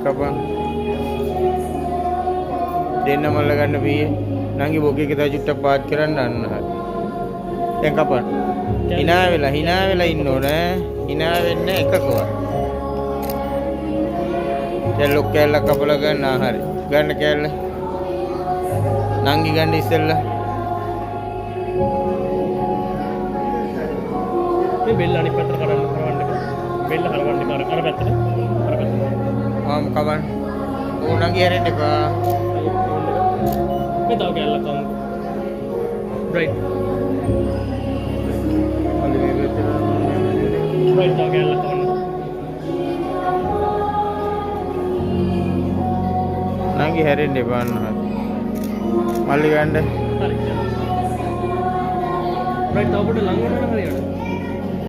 කපන්. දෙන්න මල්ල ගන්න පීයේ. නංගි බොකේ එක තව චුට්ටක් පාත් කරන්න අන්න හරි. දැන් කපන්න. hina වෙලා ඉන්න ඕනේ. hina වෙන්න එකකවත්. දැන් ලොක් කෑල්ල කපලා ගන්න හරි. ගන්න කෑල්ල. නංගි ගන්න ඉස්සෙල්ලා. මේ බෙල්ල අනිත් පැත්තට කරවන්න බෙල්ල හරවන්න අර පැත්තට ආම් කවන්න ඕනගේ හැරෙන්න එපා මේ තව කැල්ලක් කමු රයිට් රයිට් තව කැල්ලක් කවන්න නංගි හැරෙන්න එපා අන්න හරි මල්ලි ගන්න හරි රයිට් තව පොඩ්ඩක් ලඟ වෙනවා හරියට